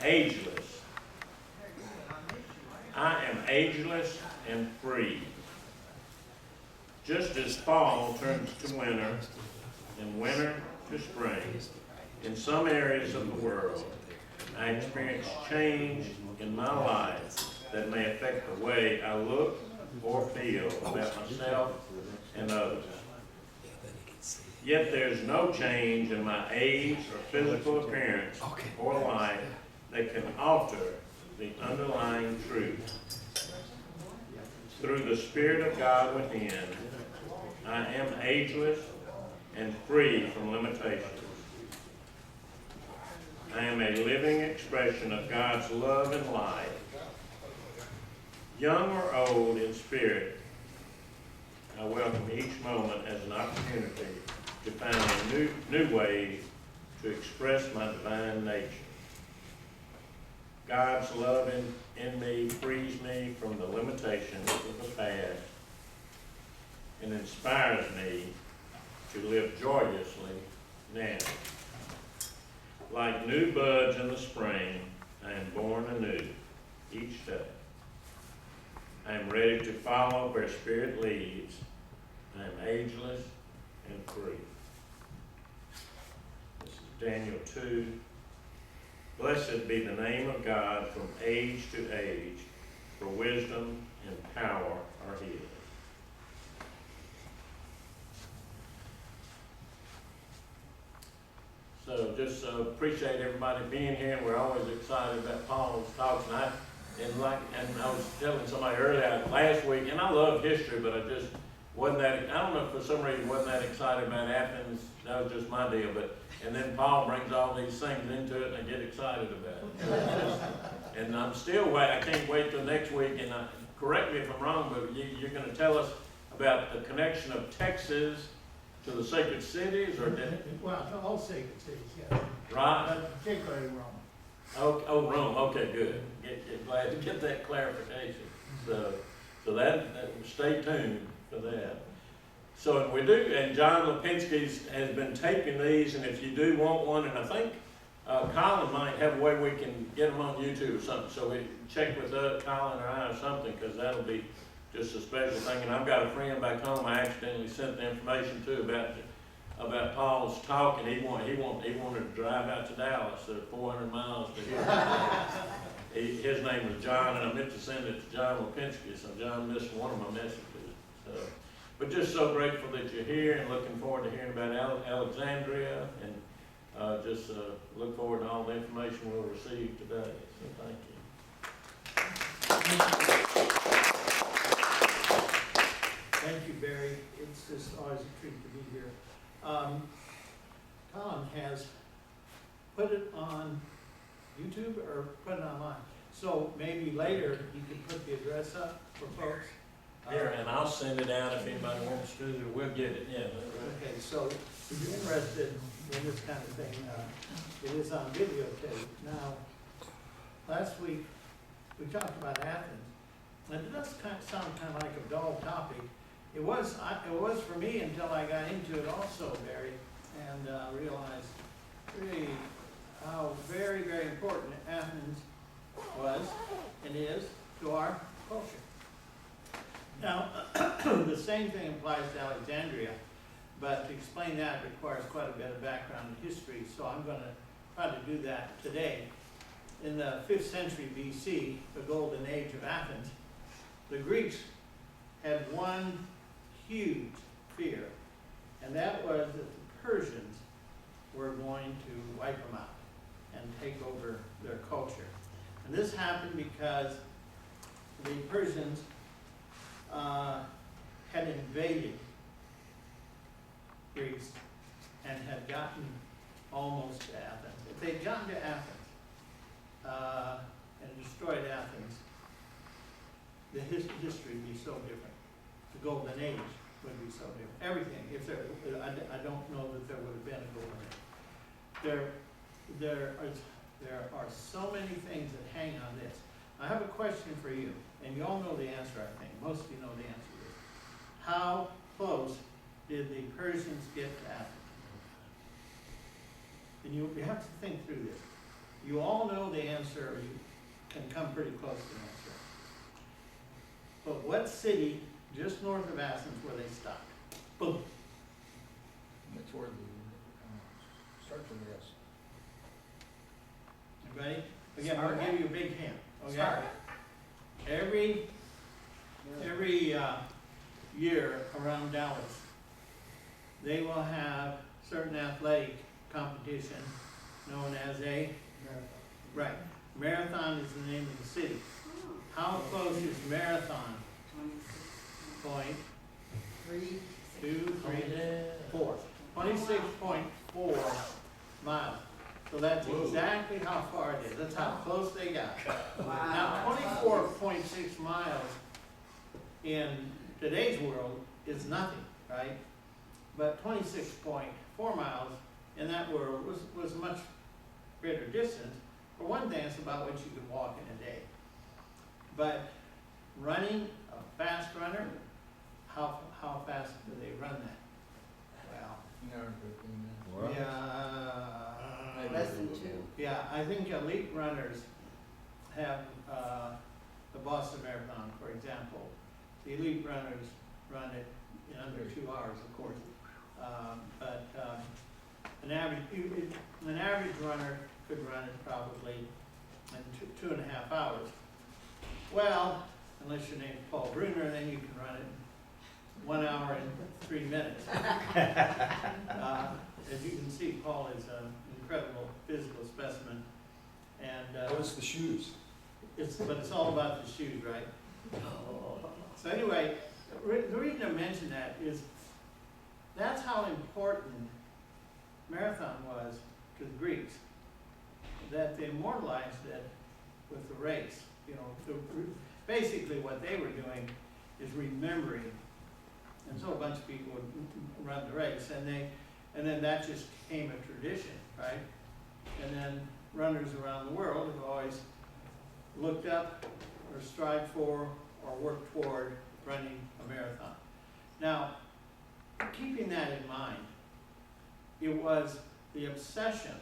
ageless. I am ageless and free. Just as fall turns to winter and winter to spring, in some areas of the world, I experience change in my life that may affect the way I look or feel about myself and others. Yet there's no change in my age or physical appearance or life that can alter the underlying truth. Through the Spirit of God within, I am ageless and free from limitations. I am a living expression of God's love and life. Young or old in spirit, I welcome each moment as an opportunity to find a new way to express my divine nature. God's love in me frees me from the limitations of the past and inspires me to live joyously now. Like new buds in the spring, I am born anew each day. I am ready to follow where Spirit leads. I am ageless and free. This is Daniel 2. Blessed be the name of God from age to age, for wisdom and power are His. So just appreciate everybody being here. We're always excited about Paul's talks. And I was telling somebody earlier last week, and I love history, but I just wasn't that, I don't know if for some reason wasn't that excited about Athens. That was just my deal. And then Paul brings all these things into it and I get excited about it. And I'm still waiting. I can't wait till next week. And correct me if I'm wrong, but you're going to tell us about the connection of Texas to the sacred cities, or well, to all sacred cities, yeah. Right. But particularly Rome. Oh, Rome. Okay, good. Glad to get that clarification. So that stay tuned for that. So we do, and John Lipinski has been taping these, and if you do want one, and I think Colin might have a way we can get them on YouTube or something, so we check with Colin or I or something, because that'll be just a special thing. And I've got a friend back home I accidentally sent the information to about Paul's talk, and he wanted to drive out to Dallas, 400 miles to here. His name was John, and I meant to send it to John Lipinski, so John missed one of my messages. So, but just so grateful that you're here, and looking forward to hearing about Alexandria, and just look forward to all the information we'll receive today. So thank you. Thank you, Barry. It's just always a treat to be here. Colin has put it on YouTube or put it online. So maybe later you can put the address up for folks. Here, and I'll send it out if anybody wants to. We'll get it. Yeah. Okay, so if you're interested in this kind of thing, it is on videotape. Now, last week we talked about Athens, and it does sound kind of like a dull topic. It was for me until I got into it also, Barry, and realized really how very, very important Athens was and is to our culture. Now, the same thing applies to Alexandria, but to explain that requires quite a bit of background and history, so I'm going to try to do that today. In the 5th century BC, the golden age of Athens, the Greeks had one huge fear, and that was that the Persians were going to wipe them out and take over their culture. And this happened because the Persians had invaded Greece and had gotten almost to Athens. If they'd gotten to Athens and destroyed Athens, the history would be so different. The golden age would be so different. Everything. If there, I don't know that there would have been a golden age. There are so many things that hang on this. I have a question for you, and you all know the answer, I think. Most of you know the answer to this. How close did the Persians get to Athens? And you have to think through this. You all know the answer, or you can come pretty close to the answer. But what city just north of Athens were they stopped? Boom. That's where the, starts with S. You ready? Again, I'll Sparta? give you a big hint, okay? Sparta? Every year around Dallas, they will have certain athletic competition known as a, right, Marathon is the name of the city. How close is Marathon? Point 2, 3, 4. 26.4 miles. So that's exactly how far it is. That's how close they got. Now, 24.6 miles in today's world is nothing, right? But 26.4 miles in that world was much greater distance. For one thing, it's about what you could walk in a day. But running, a fast runner, how fast do they run that? Well, An hour and 15 minutes. yeah, Less than 2. yeah, I think elite runners have, the Boston Marathon, for example. The elite runners run it in under 2 hours, of course. But an average runner could run it probably in 2.5 hours. Well, unless your name's Paul Bruner, then you can run it in 1 hour and 3 minutes. As you can see, Paul is an incredible physical specimen, and What's the shoes? but it's all about the shoes, right? So anyway, the reason I mention that is that's how important marathon was to the Greeks, that they immortalized it with the race. You know, basically what they were doing is remembering, and so a bunch of people would run the race, and then that just became a tradition, right? And then runners around the world have always looked up or strived for or worked toward running a marathon. Now, keeping that in mind, it was the obsession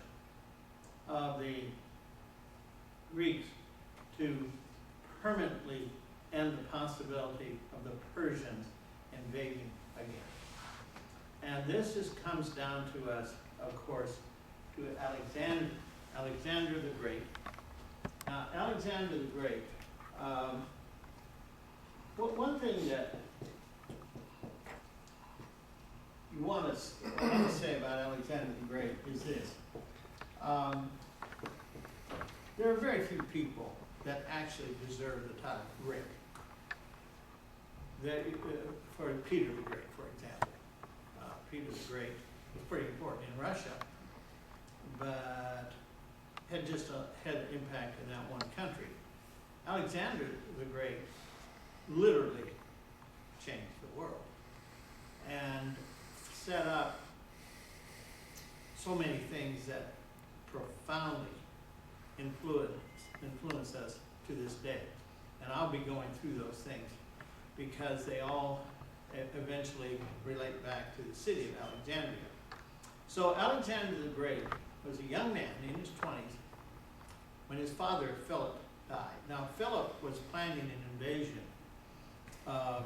of the Greeks to permanently end the possibility of the Persians invading again. And this just comes down to us, of course, to Alexander the Great. Now, Alexander the Great, one thing that you want to say about Alexander the Great is this. There are very few people that actually deserve the title great. For Peter the Great, for example. Peter the Great was pretty important in Russia, but had an impact in that one country. Alexander the Great literally changed the world and set up so many things that profoundly influence us to this day. And I'll be going through those things because they all eventually relate back to the city of Alexandria. So Alexander the Great was a young man in his 20s when his father, Philip, died. Now, Philip was planning an invasion of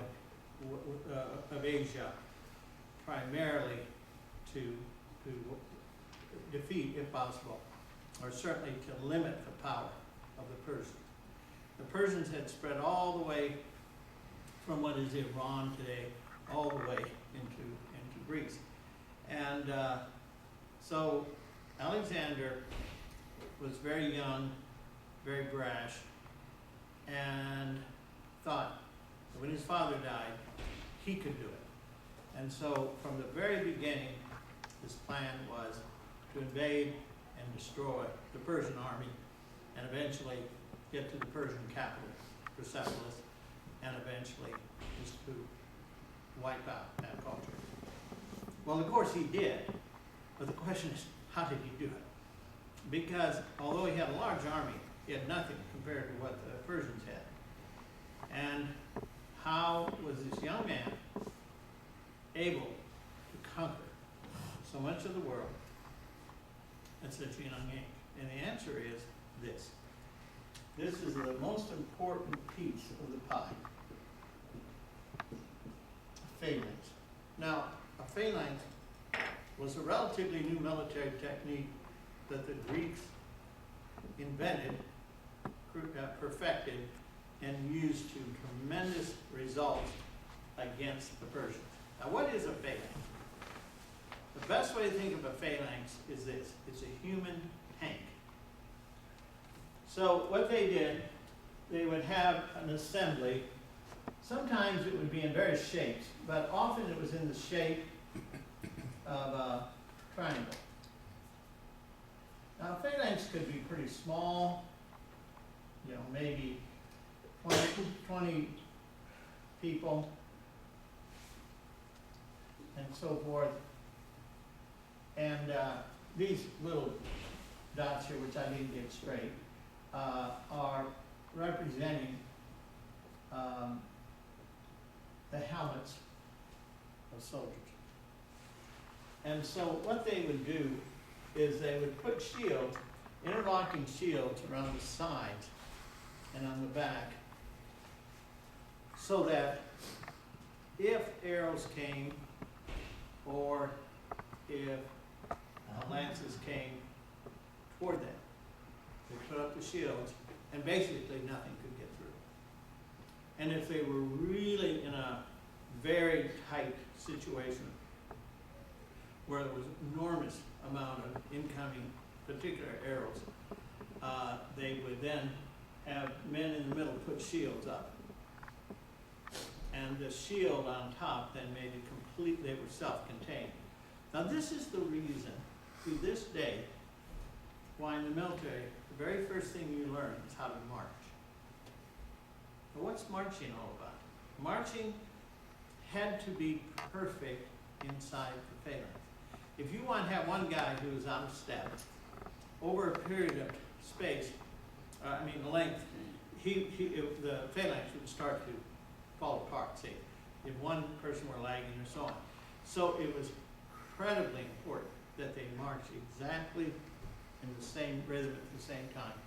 Asia, primarily to defeat, if possible, or certainly to limit the power of the Persians. The Persians had spread all the way from what is Iran today, all the way into Greece. And so Alexander was very young, very brash, and thought that when his father died, he could do it. And so from the very beginning, his plan was to invade and destroy the Persian army and eventually get to the Persian capital, Persepolis, and eventually just to wipe out that culture. Well, of course he did, but the question is, how did he do it? Because although he had a large army, he had nothing compared to what the Persians had. And how was this young man able to conquer so much of the world at such a young age? And the answer is this. This is the most important piece of the pie. Phalanx. Now, a phalanx was a relatively new military technique that the Greeks invented, perfected, and used to tremendous results against the Persians. Now, what is a phalanx? The best way to think of a phalanx is this. It's a human tank. So what they did, they would have an assembly. Sometimes it would be in various shapes, but often it was in the shape of a triangle. Now, a phalanx could be pretty small, you know, maybe 20 people, and so forth. And these little dots here, which I didn't get straight, are representing the helmets of soldiers. And so what they would do is they would put shields, interlocking shields around the sides and on the back, so that if arrows came or if lances came toward them, they put up the shields and basically nothing could get through. And if they were really in a very tight situation where there was enormous amount of incoming particular arrows, they would then have men in the middle put shields up. And the shield on top then made it complete, they were self-contained. Now this is the reason, to this day, why in the military, the very first thing you learn is how to march. Now what's marching all about? Marching had to be perfect inside the phalanx. If you want to have one guy who is out of step, over a period of space, length, the phalanx would start to fall apart, see, if one person were lagging or so on. So it was incredibly important that they march exactly in the same rhythm at the same time.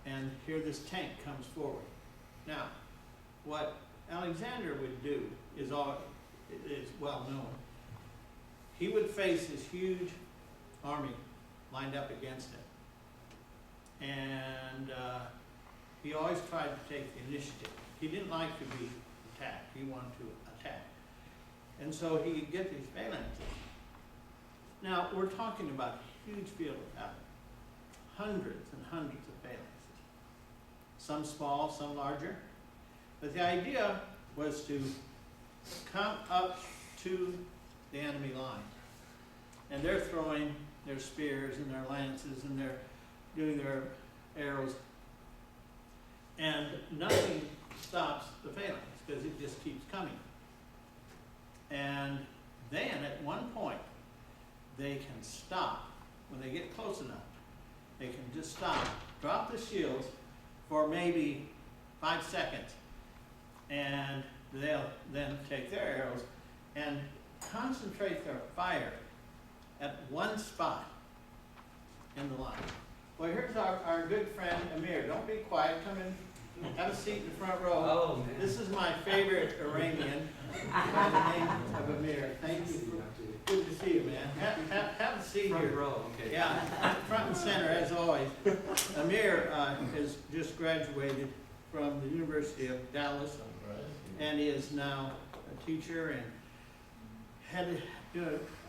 And here this tank comes forward. Now, what Alexander would do is well known. He would face this huge army lined up against him. And he always tried to take the initiative. He didn't like to be attacked. He wanted to attack. And so he could get these phalanxes. Now, we're talking about a huge field of battle. Hundreds and hundreds of phalanxes. Some small, some larger. But the idea was to come up to the enemy line. And they're throwing their spears and their lances and they're doing their arrows. And nothing stops the phalanx because it just keeps coming. And then at one point, they can stop. When they get close enough, they can just stop, drop the shields for maybe 5 seconds, and they'll then take their arrows and concentrate their fire at one spot in the line. Well, here's our good friend Amir. Don't be quiet. Come in. Have a seat in the front row. Oh, man. This is my favorite Iranian by the name of Amir. Thank you. Good to see you, man. Have a seat Front here. row, okay. Yeah, front and center as always. Amir has just graduated from the University of Dallas and is now a teacher and headed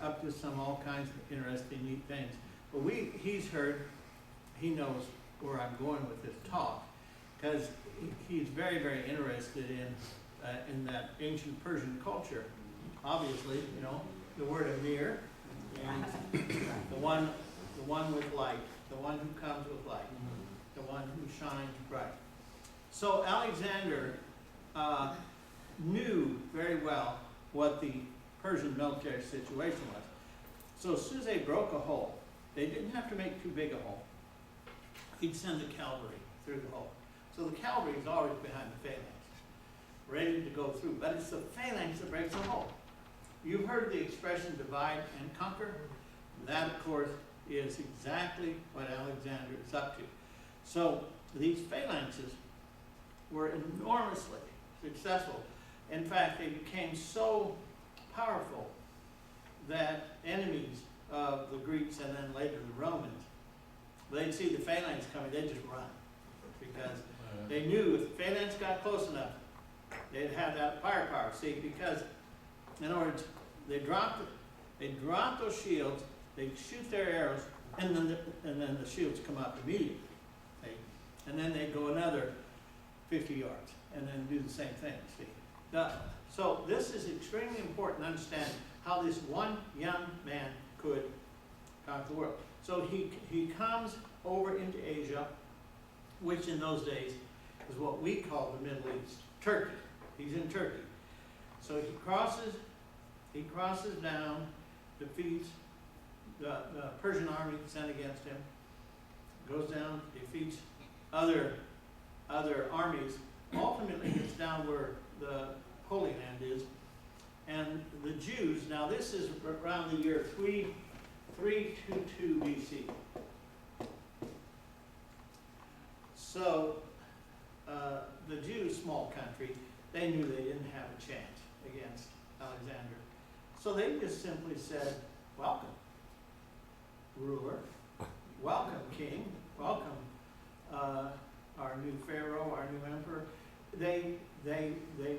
up to some all kinds of interesting, neat things. But he knows where I'm going with this talk, because he's very, very interested in that ancient Persian culture. Obviously, you know, the word Amir means the one with light, the one who comes with light, the one who shines bright. So Alexander knew very well what the Persian military situation was. So as soon as they broke a hole, they didn't have to make too big a hole. He'd send the cavalry through the hole. So the cavalry is always behind the phalanx, ready to go through. But it's the phalanx that breaks the hole. You've heard the expression divide and conquer. That, of course, is exactly what Alexander is up to. So these phalanxes were enormously successful. In fact, they became so powerful that enemies of the Greeks and then later the Romans, they'd see the phalanx coming, they'd just run. Because they knew if the phalanx got close enough, they'd have that firepower. See, because in other words, they drop those shields, they shoot their arrows, and then the shields come up immediately. See? And then they go another 50 yards, and then do the same thing. See? So this is extremely important to understand how this one young man could conquer the world. So he comes over into Asia, which in those days is what we call the Middle East, Turkey. He's in Turkey. So he crosses down, defeats the Persian army sent against him, goes down, defeats other armies, ultimately gets down where the Holy Land is, and the Jews, now this is around the year 322 BC. So the Jews, small country, they knew they didn't have a chance against Alexander. So they just simply said, welcome, ruler, welcome, king, welcome, our new pharaoh, our new emperor. They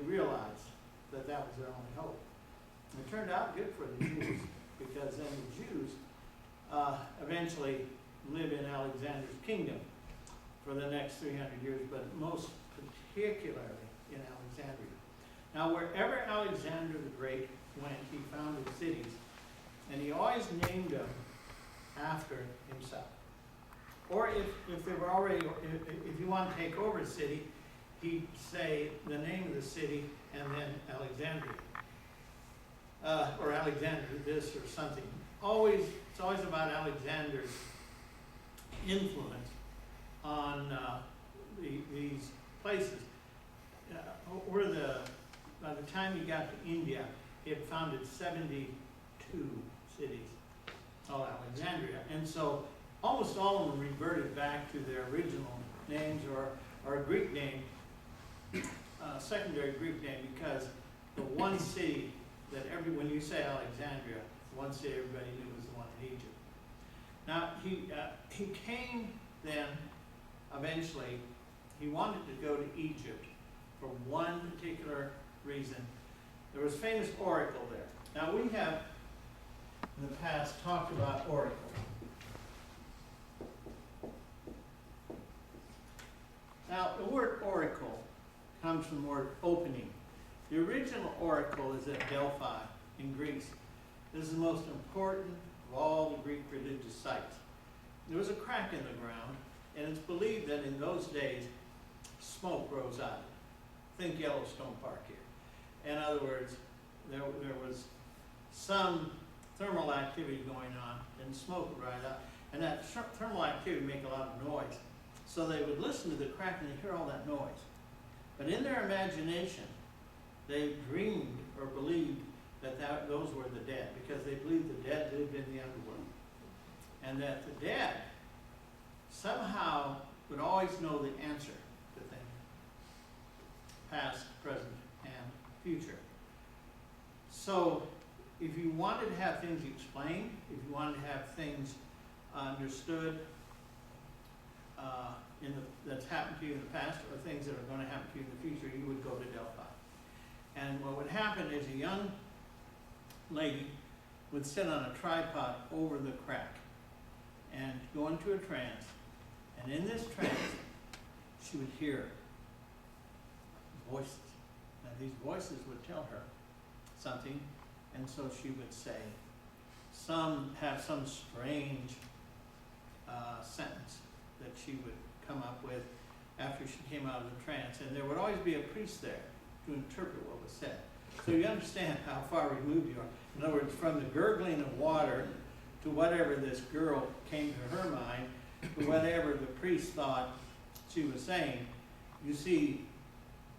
realized that that was their only hope. And it turned out good for the Jews, because then the Jews eventually live in Alexander's kingdom for the next 300 years, but most particularly in Alexandria. Now, wherever Alexander the Great went, he founded cities, and he always named them after himself. Or if they were already, if you want to take over a city, he'd say the name of the city and then Alexandria. Or Alexander this or something. It's always about Alexander's influence on these places. By the time he got to India, he had founded 72 cities, all Alexandria. And so almost all of them reverted back to their original names or a Greek name, secondary Greek name, because the one city that when you say Alexandria, one city everybody knew was the one in Egypt. Now, he came then, eventually, he wanted to go to Egypt for one particular reason. There was a famous oracle there. Now, we have, in the past, talked about oracle. Now, the word oracle comes from the word opening. The original oracle is at Delphi in Greece. This is the most important of all the Greek religious sites. There was a crack in the ground, and it's believed that in those days, smoke rose out of it. Think Yellowstone Park here. In other words, there was some thermal activity going on, and smoke would rise out. And that thermal activity would make a lot of noise. So they would listen to the crack and they'd hear all that noise. But in their imagination, they dreamed or believed that those were the dead, because they believed the dead lived in the underworld. And that the dead somehow would always know the answer to things, past, present, and future. So if you wanted to have things explained, if you wanted to have things understood that's happened to you in the past, or things that are going to happen to you in the future, you would go to Delphi. And what would happen is a young lady would sit on a tripod over the crack and go into a trance. And in this trance, she would hear voices. Now these voices would tell her something, and so she would say, have some strange sentence that she would come up with after she came out of the trance. And there would always be a priest there to interpret what was said. So you understand how far removed you are. In other words, from the gurgling of water to whatever this girl came to her mind, to whatever the priest thought she was saying, you see,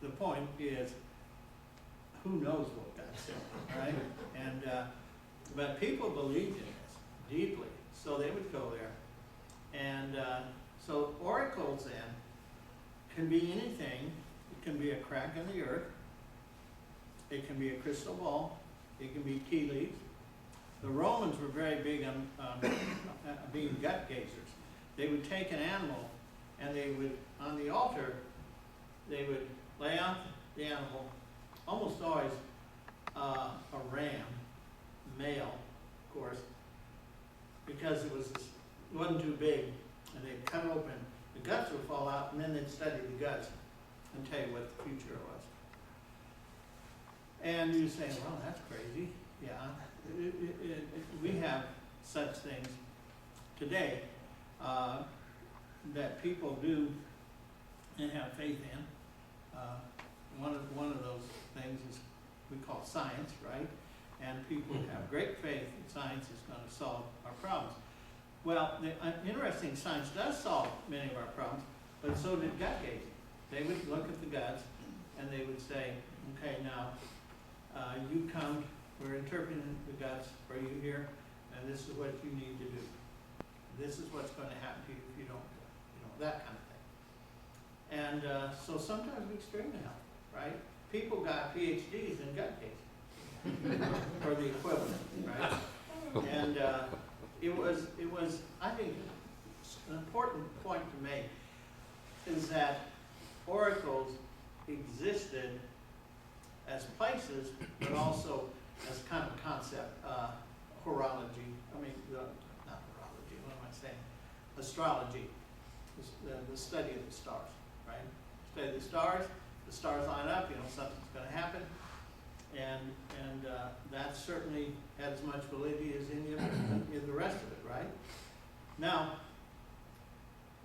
the point is, who knows what God said, right? And but people believed in this deeply. So they would go there. And so oracles then can be anything. It can be a crack in the earth. It can be a crystal ball. It can be tea leaves. The Romans were very big on being gut gazers. They would take an animal and they would, on the altar, they would lay out the animal, almost always a ram, male, of course, because it wasn't too big, and they'd cut open, the guts would fall out, and then they'd study the guts and tell you what the future was. And you say, well, that's crazy. Yeah, we have such things today that people do and have faith in. One of those things is we call science, right? And people have great faith that science is going to solve our problems. Well, the interesting, science does solve many of our problems, but so did gut gazing. They would look at the guts and they would say, okay, now you come, we're interpreting the guts for you here, and this is what you need to do. This is what's going to happen to you if you don't do it. You know, that kind of thing. And so sometimes we extremely help, right? People got PhDs in gut gazing, or the equivalent, right? And it was, I think, an important point to make is that oracles existed as places, but also as kind of concept, horology. I mean, not horology. What am I saying? Astrology, the study of the stars, right? Study of the stars line up. You know, something's going to happen, and that certainly had as much validity as any of the rest of it, right? Now,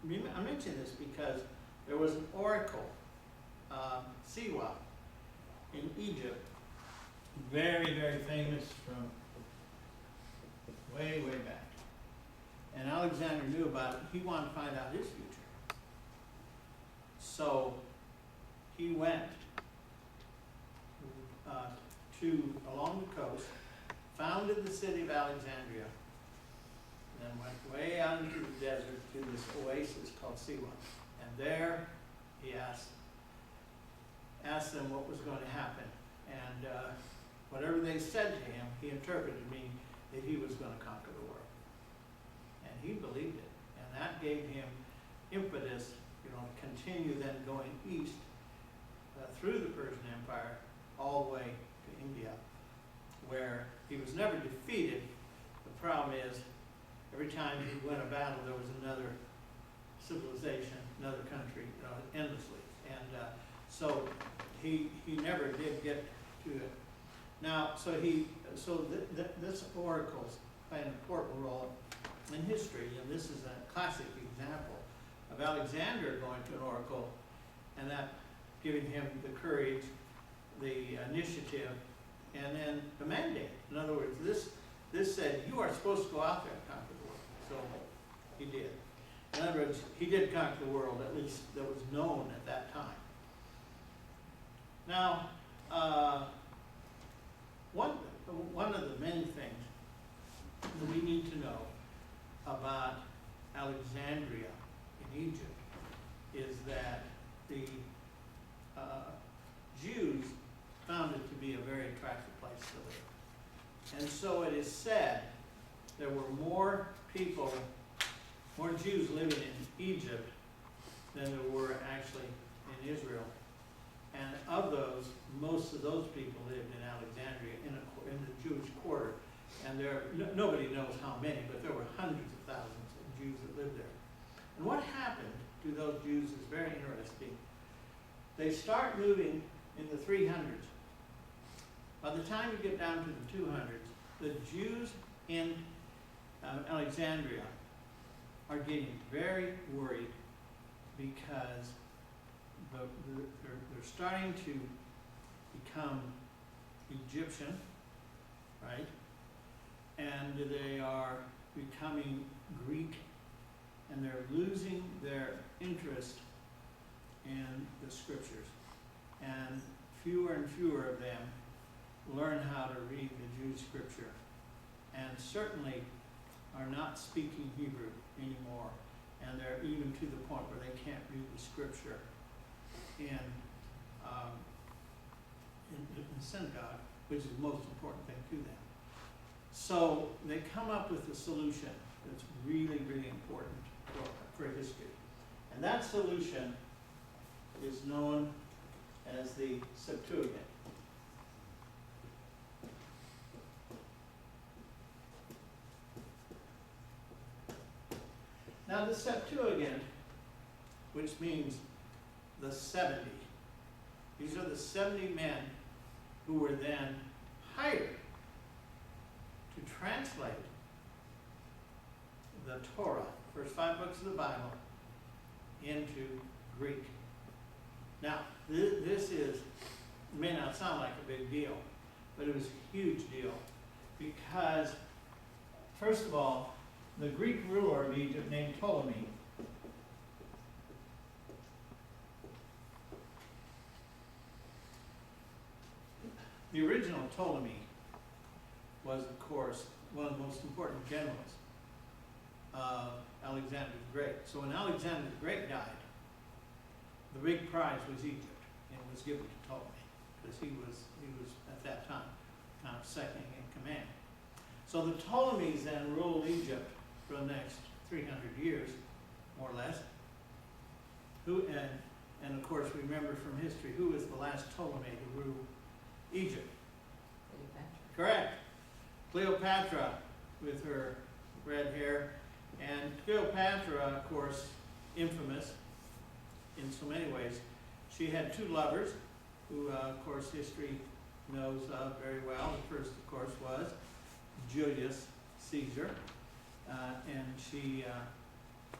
I mention this because there was an oracle, Siwa, in Egypt, very, very famous from way, way back. And Alexander knew about it. He wanted to find out his future. So he went along the coast, founded the city of Alexandria, and then went way out into the desert to this oasis called Siwa. And there he asked them what was going to happen. And whatever they said to him, he interpreted to mean that he was going to conquer the world. And he believed it. And that gave him impetus, you know, to continue then going east through the Persian Empire all the way to India, where he was never defeated. The problem is, every time he went a battle, there was another civilization, another country, endlessly. And so he never did get to it. Now, this oracle's played an important role in history, and this is a classic example of Alexander going to an oracle and that giving him the courage, the initiative, and then the mandate. In other words, this said, you are supposed to go out there and conquer the world. So he did. In other words, he did conquer the world, at least that was known at that time. Now, one of the many things that we need to know about Alexandria in Egypt is that the Jews found it to be a very attractive place to live. And so it is said there were more Jews living in Egypt than there were actually in Israel. And of those, most of those people lived in Alexandria in the Jewish quarter. And nobody knows how many, but there were hundreds of thousands of Jews that lived there. And what happened to those Jews is very interesting. They start moving in the 300s. By the time you get down to the 200s, the Jews in Alexandria are getting very worried because they're starting to become Egyptian, right? And they are becoming Greek, and they're losing their interest in the scriptures. And fewer of them learn how to read the Jewish scripture. And certainly are not speaking Hebrew anymore, and they're even to the point where they can't read the scripture in synagogue, which is the most important thing to them. So they come up with a solution that's really, really important for history. And that solution is known as the Septuagint. Now the Septuagint, which means the 70, these are the 70 men who were then hired to translate the Torah, first 5 books of the Bible, into Greek. Now, this may not sound like a big deal, but it was a huge deal because, first of all, the Greek ruler of Egypt named Ptolemy the original Ptolemy was, of course, one of the most important generals of Alexander the Great. So when Alexander the Great died, the big prize was Egypt, and it was given to Ptolemy because he was at that time kind of second in command. So the Ptolemies then ruled Egypt for the next 300 years, more or less. And of course, remember from history, who was the last Ptolemy to rule Egypt? Cleopatra. Correct. Cleopatra with her red hair. And Cleopatra, of course, infamous in so many ways. She had 2 lovers who, of course, history knows very well. The first, of course, was Julius Caesar. And she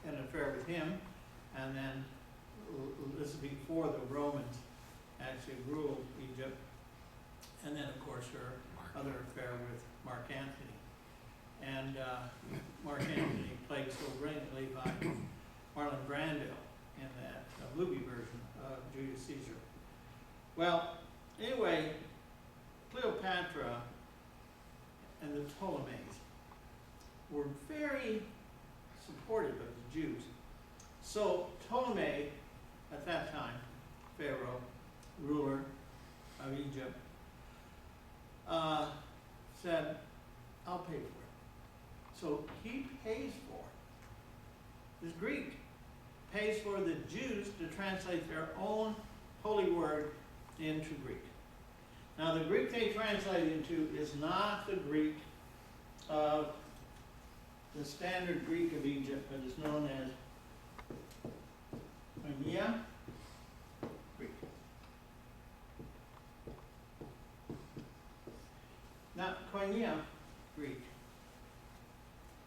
had an affair with him. And then this is before the Romans actually ruled Egypt. And then, of course, her other affair with Mark Antony. And Mark Antony played so brilliantly by Marlon Brando in that movie version of Julius Caesar. Well, anyway, Cleopatra and the Ptolemies were very supportive of the Jews. So Ptolemy, at that time, Pharaoh, ruler of Egypt, said, I'll pay for it. So he pays for it. This Greek pays for the Jews to translate their own holy word into Greek. Now the Greek they translate into is not the Greek of the standard Greek of Egypt, but is known as Koine Greek. Now, Koine Greek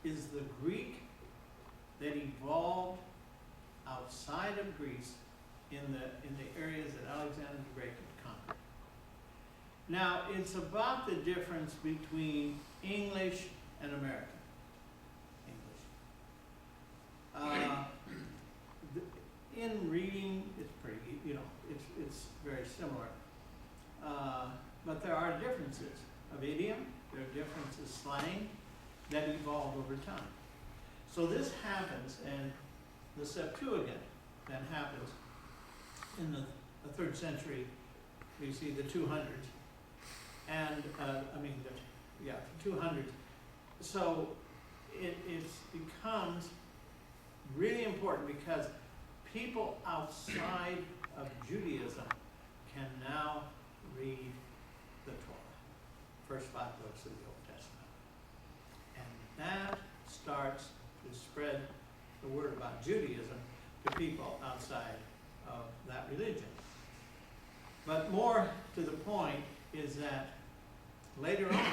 is the Greek that evolved outside of Greece in the areas that Alexander the Great had conquered. Now, it's about the difference between English and American English. In reading, it's pretty, it's very similar. But there are differences of idiom, there are differences slang that evolved over time. So this happens, and the Septuagint then happens in the 3rd century BC, the 200s, and the 200s. So it becomes really important because people outside of Judaism can now read the Torah, first 5 books of the Old Testament. And that starts to spread the word about Judaism to people outside of that religion. But more to the point is that later on,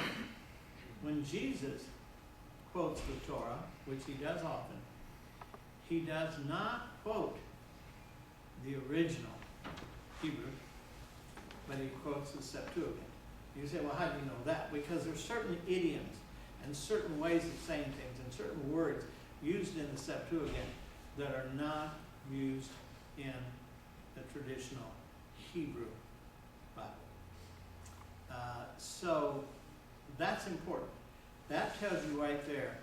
when Jesus quotes the Torah, which he does often, he does not quote the original Hebrew, but he quotes the Septuagint. You say, well, how do you know that? Because there's certain idioms and certain ways of saying things and certain words used in the Septuagint that are not used in the traditional Hebrew Bible. So that's important. That tells you right there